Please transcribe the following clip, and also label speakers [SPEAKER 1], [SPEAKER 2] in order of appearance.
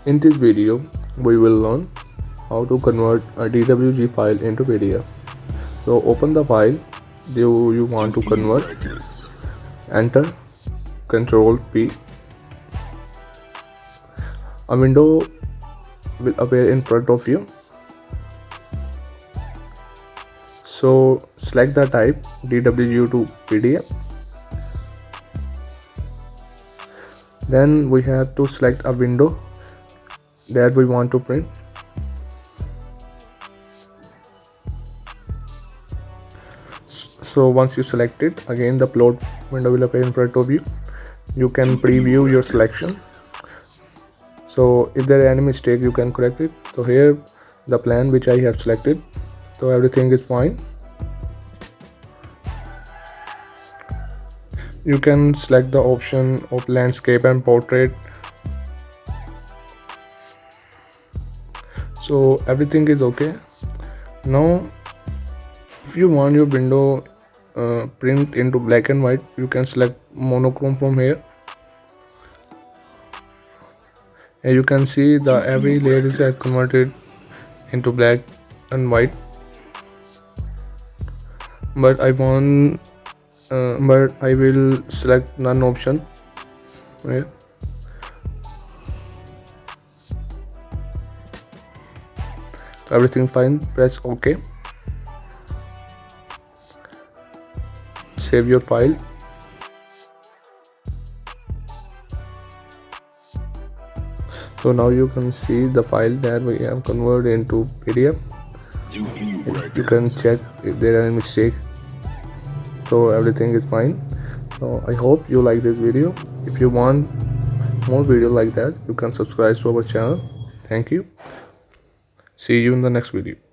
[SPEAKER 1] In this video, we will learn how to convert a DWG file into PDF. So open the file you want to convert, enter Ctrl P. A window will appear in front of you. So select the type DWG to PDF. Then we have to select a window that we want to print. So once you select it, again the plot window will appear in front of you. You can preview your selection. So if there are any mistake, you can correct it. So here the plan which I have selected, so everything is fine. You can select the option of landscape and portrait. So everything is okay. Now if you want your window print into black and white, you can select monochrome from here, and you can see the every layer is converted into black and white. But I will select none option here. Everything fine, press OK. Save your file. So now you can see the file that we have converted into PDF. You can check if there are any mistakes. So everything is fine. So I hope you like this video. If you want more videos like that, you can subscribe to our channel. Thank you. See you in the next video.